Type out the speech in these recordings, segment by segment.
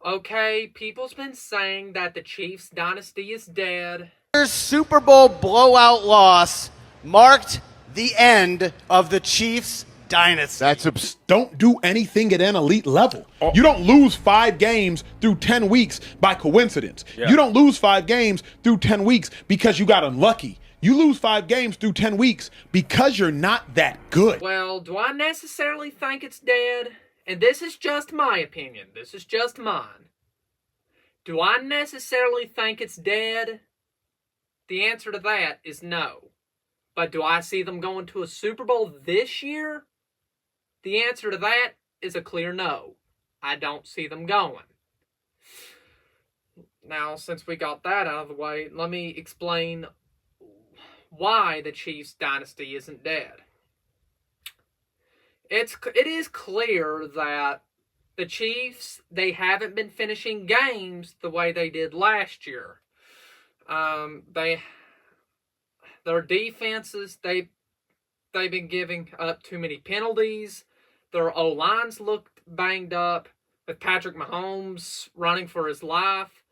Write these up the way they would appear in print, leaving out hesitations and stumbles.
Okay, people's been saying that the Chiefs Dynasty is dead. Super Bowl blowout loss marked the end of the Chiefs Dynasty. Don't do anything at an elite level. You don't lose 5 games through 10 weeks by coincidence. You don't lose 5 games through 10 weeks because you got unlucky. You lose 5 games through 10 weeks because you're not that good. Well, do I necessarily think it's dead? And this is just my opinion. This is just mine. Do I necessarily think it's dead? The answer to that is no. But do I see them going to a Super Bowl this year? The answer to that is a clear no. I don't see them going. Now, since we got that out of the way, let me explain why the Chiefs Dynasty isn't dead. It is clear that the Chiefs, they haven't been finishing games the way they did last year. Their defenses, they've been giving up too many penalties. Their O-lines looked banged up with Patrick Mahomes running for his life.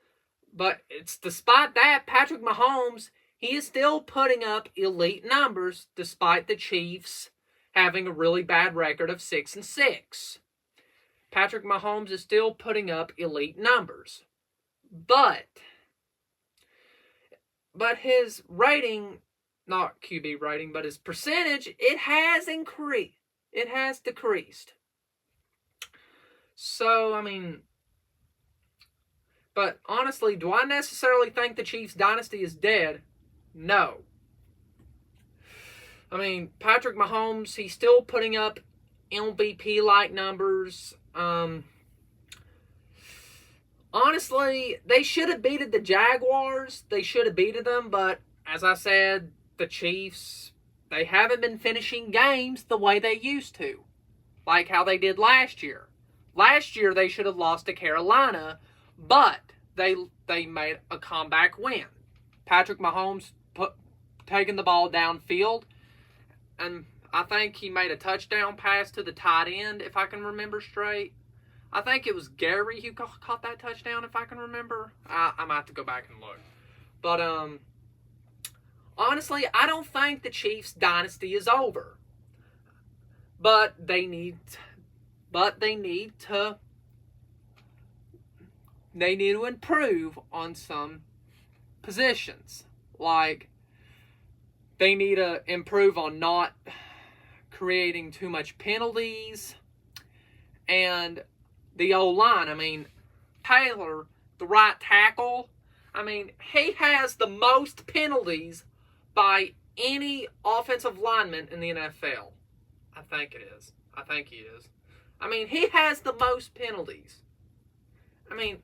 But it's despite that, Patrick Mahomes, he is still putting up elite numbers despite the Chiefs having a really bad record of 6-6. Patrick Mahomes is still putting up elite numbers. But his rating, not QB rating, but his percentage, it has increased. It has decreased. So, I mean, but honestly, do I necessarily think the Chiefs Dynasty is dead? No. I mean, Patrick Mahomes, he's still putting up MVP-like numbers. Honestly, they should have beaten the Jaguars. They should have beaten them, but as I said, the Chiefs, they haven't been finishing games the way they used to, like how they did last year. Last year, they should have lost to Carolina, but they made a comeback win. Patrick Mahomes taking the ball downfield, and I think he made a touchdown pass to the tight end, if I can remember straight. I think it was Gary who caught that touchdown, if I can remember. I might have to go back and look. But, honestly, I don't think the Chiefs Dynasty is over. But they need to improve on some positions. Like, they need to improve on not creating too much penalties. And the O-line, I mean, Taylor, the right tackle, I mean, he has the most penalties by any offensive lineman in the NFL. I think it is. I think he is. I mean, he has the most penalties. I mean,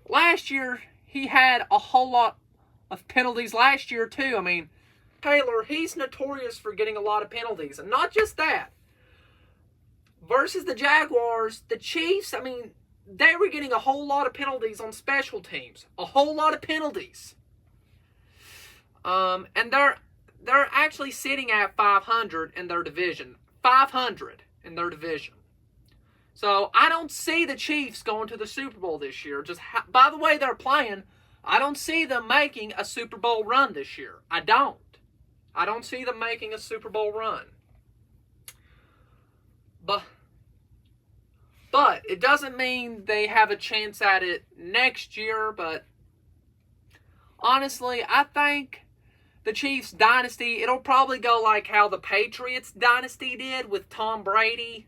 last year, he had a whole lot of penalties last year, too. I mean, Taylor, he's notorious for getting a lot of penalties. And not just that. Versus the Jaguars, the Chiefs, I mean, they were getting a whole lot of penalties on special teams. A whole lot of penalties. And they're actually sitting at 500 in their division. 500 in their division. So, I don't see the Chiefs going to the Super Bowl this year. By the way they're playing, I don't see them making a Super Bowl run this year. I don't. I don't see them making a Super Bowl run. But it doesn't mean they have a chance at it next year. But honestly, I think the Chiefs Dynasty, it'll probably go like how the Patriots Dynasty did with Tom Brady.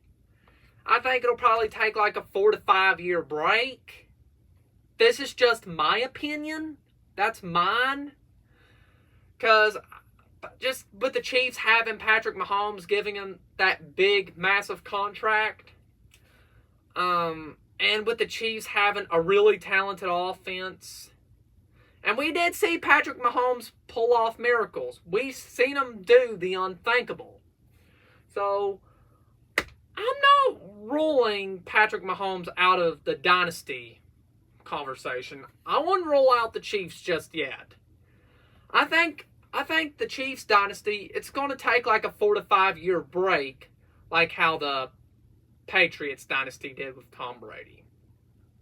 I think it'll probably take like a 4 to 5 year break. This is just my opinion. That's mine. Because just with the Chiefs having Patrick Mahomes, giving him that big, massive contract, and with the Chiefs having a really talented offense, and we did see Patrick Mahomes pull off miracles. We've seen him do the unthinkable. So, I'm not ruling Patrick Mahomes out of the dynasty conversation. I wouldn't rule out the Chiefs just yet. I think the Chiefs dynasty, it's going to take like a 4 to 5 year break, like how the Patriots dynasty did with Tom Brady.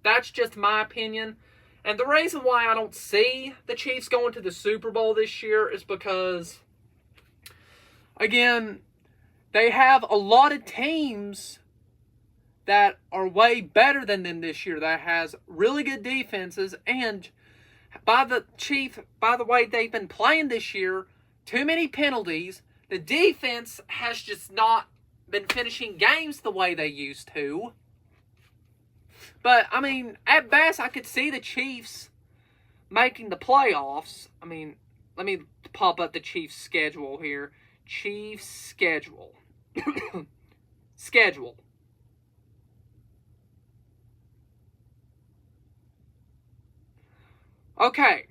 That's just my opinion. And the reason why I don't see the Chiefs going to the Super Bowl this year is because, again, they have a lot of teams that are way better than them this year, that has really good defenses. And by the way they've been playing this year, too many penalties. The defense has just not been finishing games the way they used to. But, I mean, at best, I could see the Chiefs making the playoffs. I mean, let me pop up the Chiefs' schedule here. Chiefs' schedule. Schedule. Okay.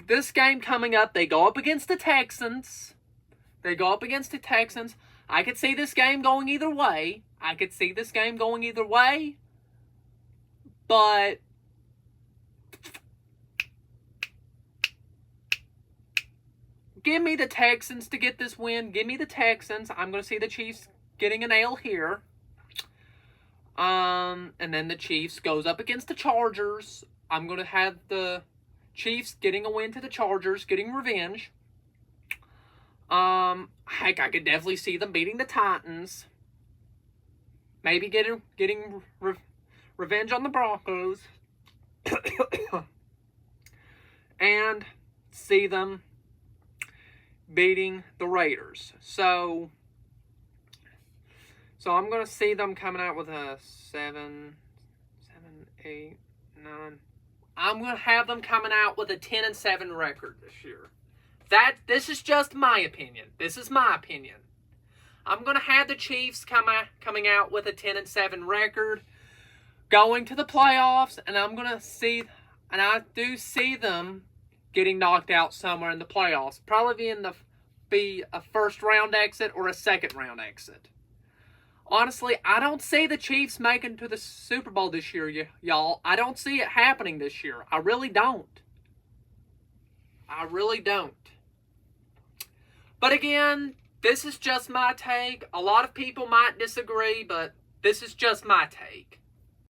This game coming up, they go up against the Texans. I could see this game going either way. But give me the Texans to get this win. Give me the Texans. I'm going to see the Chiefs getting an L here. And then the Chiefs goes up against the Chargers. I'm going to have the Chiefs getting a win to the Chargers, getting revenge. Heck, I could definitely see them beating the Titans. Maybe getting revenge on the Broncos. And see them beating the Raiders. So I'm going to see them coming out with a 7, 8, 9. I'm going to have them coming out with a 10-7 record this year. This is just my opinion. I'm going to have the Chiefs coming out with a 10-7 record, going to the playoffs, and I do see them getting knocked out somewhere in the playoffs. Probably be a first round exit or a second round exit. Honestly, I don't see the Chiefs making to the Super Bowl this year, y'all. I don't see it happening this year. I really don't. But again, this is just my take. A lot of people might disagree, but this is just my take.